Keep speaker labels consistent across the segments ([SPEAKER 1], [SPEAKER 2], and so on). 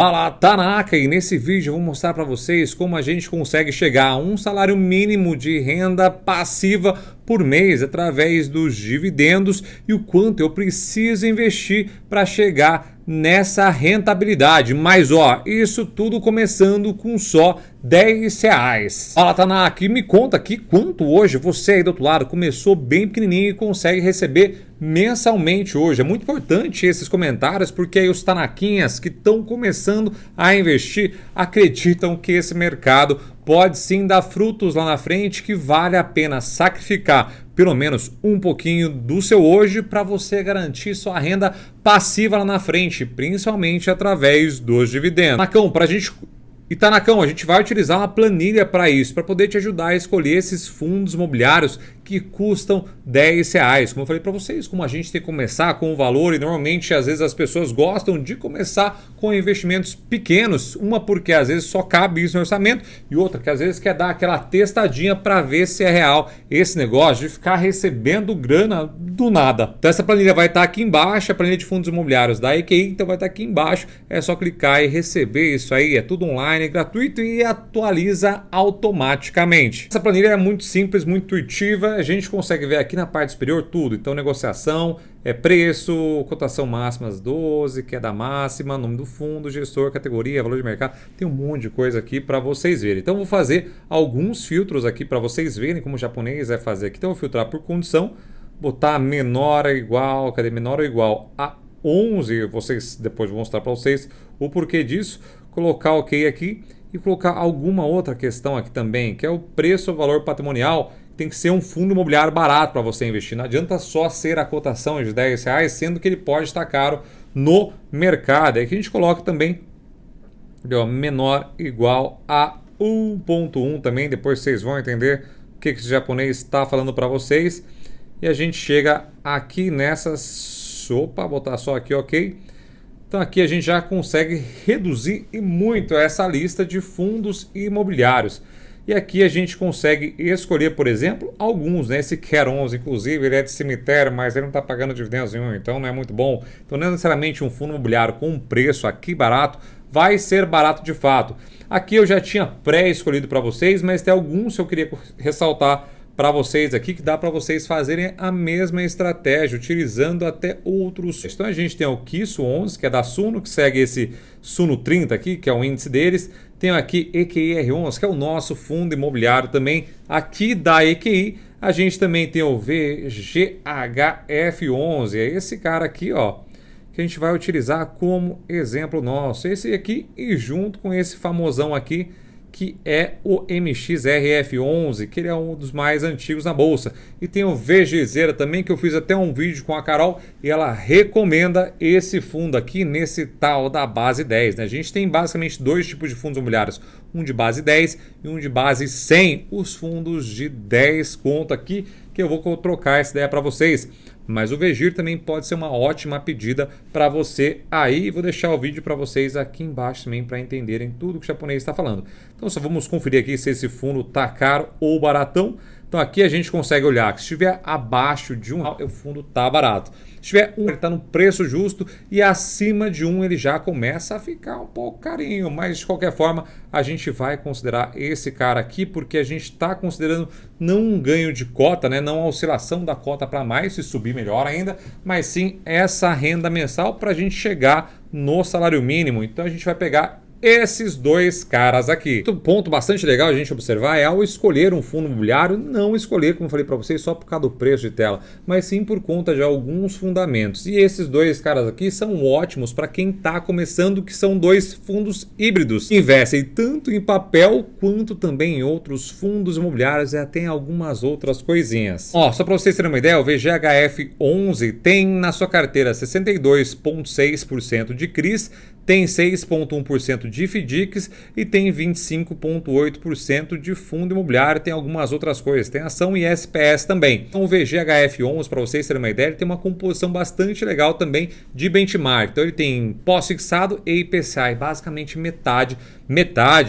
[SPEAKER 1] Fala, Tanaka, e nesse vídeo eu vou mostrar para vocês como a gente consegue chegar a um salário mínimo de renda passiva por mês através dos dividendos e o quanto eu preciso investir para chegar nessa rentabilidade. Mas ó, isso tudo começando com só R$ 10. Fala, Tanaka, e me conta aqui quanto hoje você aí do outro lado começou bem pequenininho e consegue receber mensalmente hoje. É muito importante esses comentários porque aí os Tanaquinhas que estão começando a investir acreditam que esse mercado pode sim dar frutos lá na frente, que vale a pena sacrificar pelo menos um pouquinho do seu hoje para você garantir sua renda passiva lá na frente, principalmente através dos dividendos. Tanacão, Tanacão, a gente vai utilizar uma planilha para isso, para poder te ajudar a escolher esses fundos imobiliários que custam R$ 10. Como eu falei para vocês, como a gente tem que começar com o valor e normalmente às vezes as pessoas gostam de começar com investimentos pequenos, uma porque às vezes só cabe isso no orçamento e outra que às vezes quer dar aquela testadinha para ver se é real esse negócio de ficar recebendo grana do nada. Então essa planilha vai estar aqui embaixo, a planilha de fundos imobiliários da EQI, então vai estar aqui embaixo, é só clicar e receber isso aí, é tudo online, é gratuito e atualiza automaticamente. Essa planilha é muito simples, muito intuitiva, a gente consegue ver aqui na parte superior tudo, então negociação, preço, cotação máxima 12, queda máxima, nome do fundo, gestor, categoria, valor de mercado, tem um monte de coisa aqui para vocês verem. Então vou fazer alguns filtros aqui para vocês verem como o japonês vai fazer aqui. Então eu vou filtrar por condição, botar menor ou igual, menor ou igual a 11, vocês depois vou mostrar para vocês o porquê disso, colocar OK aqui e colocar alguma outra questão aqui também, que é o preço ou valor patrimonial. Tem que ser um fundo imobiliário barato para você investir. Não adianta só ser a cotação de R$ 10, sendo que ele pode estar caro no mercado. Aqui a gente coloca também menor igual a 1.1 também. Depois vocês vão entender o que esse japonês está falando para vocês. E a gente chega aqui nessa sopa, botar só aqui OK. Então aqui a gente já consegue reduzir e muito essa lista de fundos imobiliários. E aqui a gente consegue escolher, por exemplo, alguns, né? Esse Quer 11, inclusive, ele é de cemitério, mas ele não está pagando dividendos nenhum, então não é muito bom. Então não é necessariamente um fundo imobiliário com um preço aqui barato, vai ser barato de fato. Aqui eu já tinha pré-escolhido para vocês, mas tem alguns que eu queria ressaltar para vocês aqui, que dá para vocês fazerem a mesma estratégia, utilizando até outros. Então a gente tem o Kiso 11, que é da Suno, que segue esse Suno 30 aqui, que é o índice deles. Tem aqui EQIR 11, que é o nosso fundo imobiliário também aqui da EQI. A gente também tem o VGHF 11, é esse cara aqui, ó, que a gente vai utilizar como exemplo nosso. Esse aqui e junto com esse famosão aqui, que é o MXRF11, que ele é um dos mais antigos na bolsa. E tem o VGZera também, que eu fiz até um vídeo com a Carol e ela recomenda esse fundo aqui nesse tal da base 10. Né? A gente tem basicamente dois tipos de fundos imobiliários, um de base 10 e um de base 100. Os fundos de 10 conto aqui, que eu vou trocar essa ideia para vocês. Mas o VGIR também pode ser uma ótima pedida para você aí. Vou deixar o vídeo para vocês aqui embaixo também para entenderem tudo que o japonês está falando. Então só vamos conferir aqui se esse fundo está caro ou baratão. Então aqui a gente consegue olhar que se estiver abaixo de R$ 1, o fundo está barato. Se tiver ele está no preço justo e acima de 1 ele já começa a ficar um pouco carinho. Mas de qualquer forma a gente vai considerar esse cara aqui porque a gente está considerando não um ganho de cota, né? Não a oscilação da cota para mais, se subir melhor ainda, mas sim essa renda mensal para a gente chegar no salário mínimo. Então a gente vai pegar esses dois caras aqui. Outro ponto bastante legal a gente observar é ao escolher um fundo imobiliário, não escolher, como eu falei para vocês, só por causa do preço de tela, mas sim por conta de alguns fundamentos. E esses dois caras aqui são ótimos para quem está começando, que são dois fundos híbridos. Investem tanto em papel quanto também em outros fundos imobiliários e até em algumas outras coisinhas. Ó, só para vocês terem uma ideia, o VGHF 11 tem na sua carteira 62,6% de CRIs, tem 6,1% de FDICs e tem 25,8% de fundo imobiliário. Tem algumas outras coisas, tem ação e SPS também. Então o VGHF11, para vocês terem uma ideia, ele tem uma composição bastante legal também de benchmark. Então ele tem pós-fixado e IPCA, basicamente metade.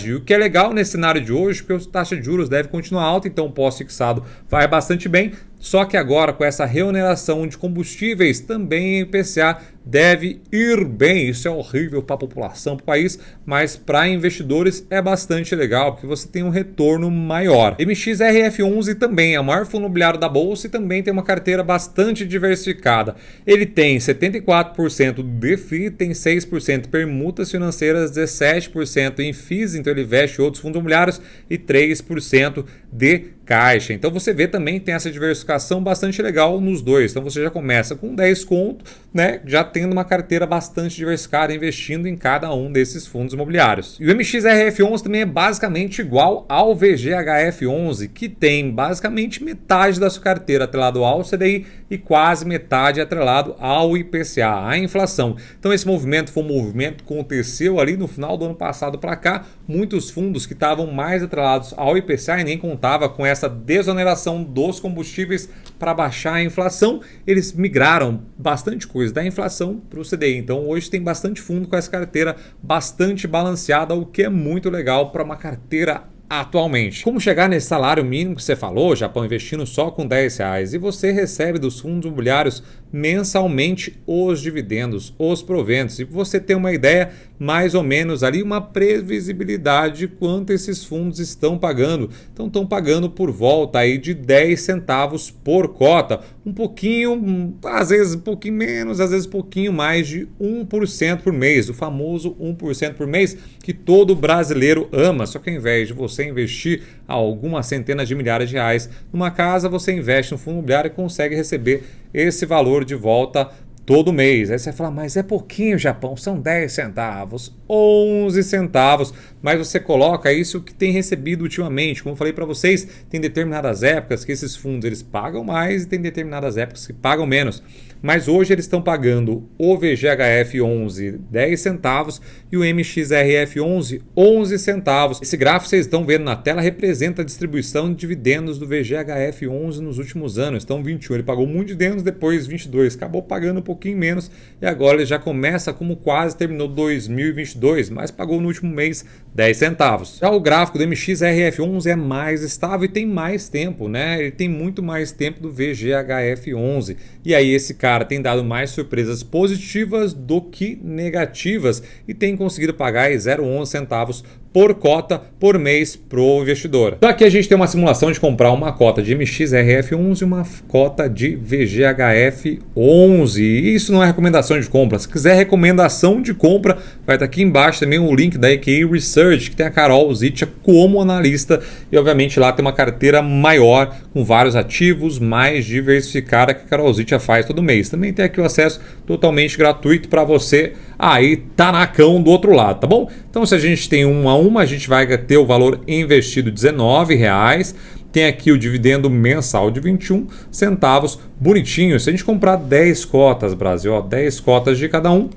[SPEAKER 1] E o que é legal nesse cenário de hoje, porque a taxa de juros deve continuar alta, então o pós-fixado vai bastante bem. Só que agora com essa reoneração de combustíveis, também a IPCA deve ir bem. Isso é horrível para a população, para o país, mas para investidores é bastante legal, porque você tem um retorno maior. MXRF11 também é o maior fundo imobiliário da bolsa e também tem uma carteira bastante diversificada. Ele tem 74% de FII, tem 6% permutas financeiras, 17% em FIIs, então ele investe em outros fundos imobiliários e 3% de caixa. Então você vê também que tem essa diversificação bastante legal nos dois. Então você já começa com 10 conto, né, já tendo uma carteira bastante diversificada, investindo em cada um desses fundos imobiliários. E o MXRF11 também é basicamente igual ao VGHF11, que tem basicamente metade da sua carteira atrelado ao CDI e quase metade atrelado ao IPCA, a inflação. Então esse movimento foi um movimento que aconteceu ali no final do ano passado para cá. Muitos fundos que estavam mais atrelados ao IPCA e nem contava com essa desoneração dos combustíveis para baixar a inflação, eles migraram bastante coisa da inflação para o CDI. Então hoje tem bastante fundo com essa carteira bastante balanceada, o que é muito legal para uma carteira atualmente. Como chegar nesse salário mínimo que você falou, Japão, investindo só com R$10 e você recebe dos fundos imobiliários mensalmente os dividendos, os proventos, e você tem uma ideia mais ou menos ali, uma previsibilidade de quanto esses fundos estão pagando. Então estão pagando por volta aí de 10 centavos por cota, um pouquinho, às vezes um pouquinho menos, às vezes um pouquinho mais de 1% por mês, o famoso 1% por mês que todo brasileiro ama. Só que ao invés de você investir algumas centenas de milhares de reais numa casa, você investe no fundo imobiliário e consegue receber esse valor de volta todo mês. Aí você fala, mas é pouquinho, Japão, são 10 centavos, 11 centavos, mas você coloca isso que tem recebido ultimamente. Como eu falei para vocês, tem determinadas épocas que esses fundos eles pagam mais e tem determinadas épocas que pagam menos. Mas hoje eles estão pagando o VGHF11 10 centavos e o MXRF11 11 centavos. Esse gráfico que vocês estão vendo na tela representa a distribuição de dividendos do VGHF11 nos últimos anos. Então 21 ele pagou muito dividendos, depois 22 acabou pagando um pouquinho menos e agora ele já começa como quase terminou 2022, mas pagou no último mês 10 centavos. Já o gráfico do MXRF11 é mais estável e tem mais tempo, né? Ele tem muito mais tempo do VGHF11. E aí esse cara tem dado mais surpresas positivas do que negativas e tem conseguido pagar 0,11 centavos por cota por mês para o investidor. Então aqui a gente tem uma simulação de comprar uma cota de MXRF11 e uma cota de VGHF11. E isso não é recomendação de compra. Se quiser recomendação de compra, vai estar aqui embaixo também o link da EQI Research, que tem a Carol Zitia como analista. E obviamente lá tem uma carteira maior, com vários ativos, mais diversificada que a Carol Zitia faz todo mês. Também tem aqui o acesso totalmente gratuito para você aí tanacão do outro lado, tá bom? Então se a gente tem 1 a 1, a gente vai ter o valor investido R$19. Tem aqui o dividendo mensal de 21 centavos, bonitinho. Se a gente comprar 10 cotas, Brasil, ó, 10 cotas de cada um,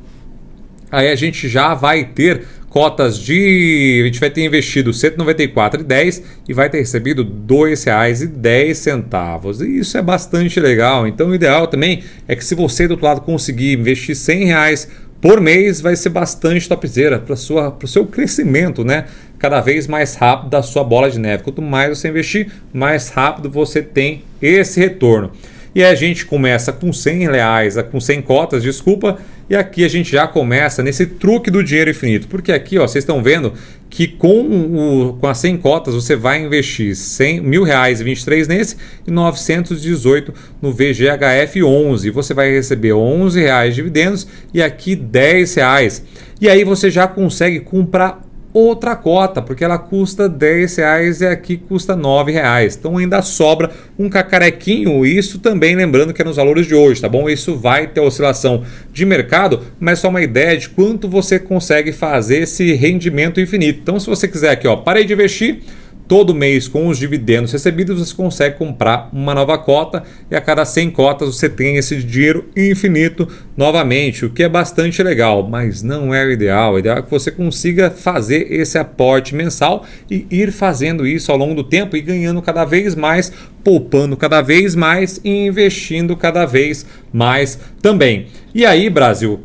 [SPEAKER 1] aí a gente já vai ter cotas de... A gente vai ter investido R$194,10 e vai ter recebido R$2,10. E isso é bastante legal. Então o ideal também é que se você do outro lado conseguir investir R$100 por mês, vai ser bastante topzera para o seu crescimento, né? Cada vez mais rápido da sua bola de neve. Quanto mais você investir, mais rápido você tem esse retorno. E a gente começa com R$100, com 100 cotas, desculpa, e aqui a gente já começa nesse truque do dinheiro infinito, porque aqui ó, vocês estão vendo que com as 100 cotas você vai investir R$1.000,23 nesse e 918 no VGHF11, você vai receber R$11 de dividendos e aqui R$10, e aí você já consegue comprar outra cota, porque ela custa R$10 e aqui custa R$9. Então ainda sobra um cacarequinho, isso também lembrando que é nos valores de hoje, tá bom? Isso vai ter oscilação de mercado, mas só uma ideia de quanto você consegue fazer esse rendimento infinito. Então se você quiser aqui, ó, parei de investir, todo mês com os dividendos recebidos você consegue comprar uma nova cota e a cada 100 cotas você tem esse dinheiro infinito novamente, o que é bastante legal, mas não é o ideal. O ideal é que você consiga fazer esse aporte mensal e ir fazendo isso ao longo do tempo e ganhando cada vez mais, poupando cada vez mais e investindo cada vez mais também. E aí, Brasil,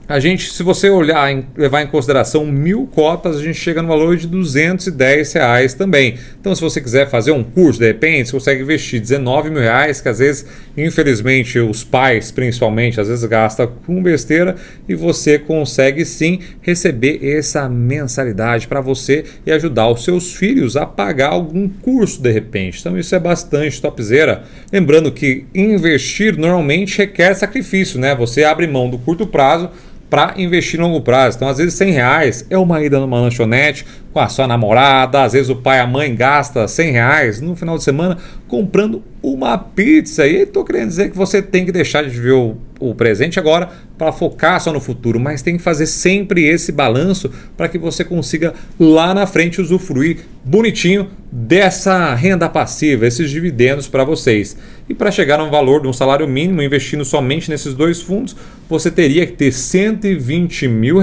[SPEAKER 1] A gente, se você levar em consideração 1.000 cotas, a gente chega no valor de R$ 210 também. Então, se você quiser fazer um curso, de repente, você consegue investir R$ 19.000, que às vezes, infelizmente, os pais, principalmente, às vezes gastam com besteira, e você consegue sim receber essa mensalidade para você e ajudar os seus filhos a pagar algum curso, de repente. Então, isso é bastante topzera. Lembrando que investir normalmente requer sacrifício, né? Você abre mão do curto prazo para investir no longo prazo. Então, às vezes, R$ 100 é uma ida numa lanchonete com a sua namorada, às vezes o pai e a mãe gasta R$ 100 no final de semana comprando uma pizza. E estou querendo dizer que você tem que deixar de ver o presente agora para focar só no futuro, mas tem que fazer sempre esse balanço para que você consiga lá na frente usufruir bonitinho dessa renda passiva, esses dividendos para vocês. E para chegar no valor de um salário mínimo, investindo somente nesses dois fundos, você teria que ter R$ 120 mil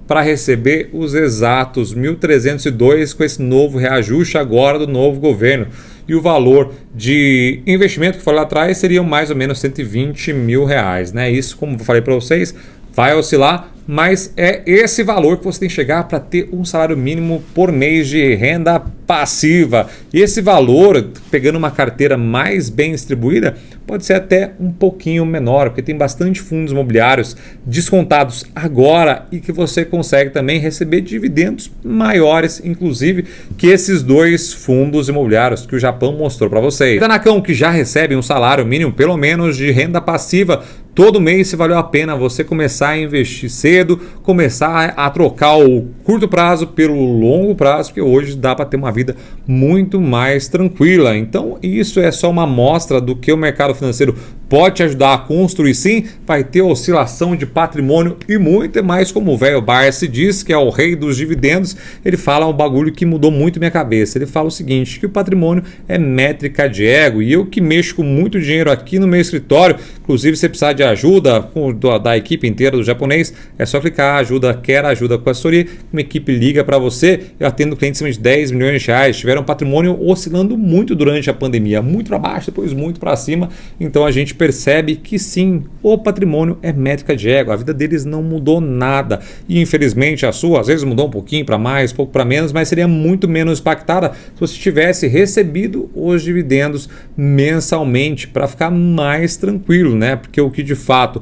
[SPEAKER 1] para receber os exatos 1.302 com esse novo reajuste agora do novo governo. E o valor de investimento que falei lá atrás seria mais ou menos R$ 120 mil, né? Isso, como eu falei para vocês, vai oscilar, mas é esse valor que você tem que chegar para ter um salário mínimo por mês de renda passiva. E esse valor, pegando uma carteira mais bem distribuída, pode ser até um pouquinho menor, porque tem bastante fundos imobiliários descontados agora e que você consegue também receber dividendos maiores, inclusive, que esses dois fundos imobiliários que o Japão mostrou para vocês. Tanacão, que já recebe um salário mínimo, pelo menos, de renda passiva todo mês, se valeu a pena você começar a investir cedo, começar a trocar o curto prazo pelo longo prazo, porque hoje dá para ter uma vida muito mais tranquila. Então, isso é só uma amostra do que o mercado financeiro pode te ajudar a construir. Sim, vai ter oscilação de patrimônio e muito mais, como o velho Barsi diz, que é o rei dos dividendos. Ele fala um bagulho que mudou muito minha cabeça. Ele fala o seguinte, que o patrimônio é métrica de ego, e eu que mexo com muito dinheiro aqui no meu escritório, inclusive se precisar de ajuda da equipe inteira do japonês, é só clicar quer ajuda com a assessoria, uma equipe liga para você. Eu atendo clientes acima de R$ 10 milhões, tiveram patrimônio oscilando muito durante a pandemia, muito para baixo, depois muito para cima. Então a gente percebe que sim, o patrimônio é métrica de ego, a vida deles não mudou nada, e infelizmente a sua às vezes mudou um pouquinho para mais, pouco para menos, mas seria muito menos impactada se você tivesse recebido os dividendos mensalmente, para ficar mais tranquilo, né? Porque o que de fato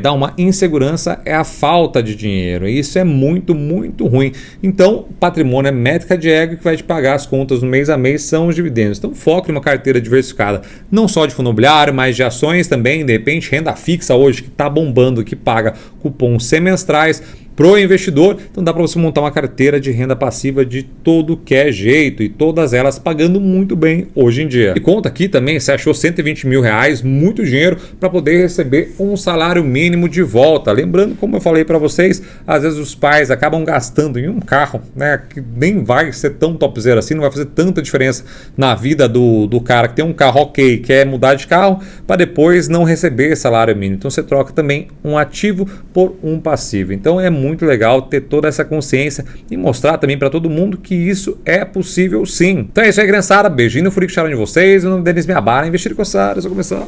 [SPEAKER 1] dá uma insegurança é a falta de dinheiro, e isso é muito, muito ruim. Então, patrimônio é métrica de ego, que vai te pagar as contas no mês a mês são os dividendos. Então, foque em uma carteira diversificada, não só de fundo imobiliário, mas de ações também, de repente renda fixa hoje, que está bombando, que paga cupons semestrais pro investidor. Então dá para você montar uma carteira de renda passiva de todo que é jeito, e todas elas pagando muito bem hoje em dia. E conta aqui também, você achou R$ 120 mil, muito dinheiro para poder receber um salário mínimo de volta. Lembrando, como eu falei para vocês, às vezes os pais acabam gastando em um carro, né, que nem vai ser tão topzera assim, não vai fazer tanta diferença na vida do cara que tem um carro ok, quer mudar de carro, para depois não receber salário mínimo. Então você troca também um ativo por um passivo. Então é muito legal ter toda essa consciência e mostrar também para todo mundo que isso é possível sim. Então é isso aí, criançada. Beijinho no furico de vocês. Meu nome é Denis Miabara. Investir com Sara. Vou começar.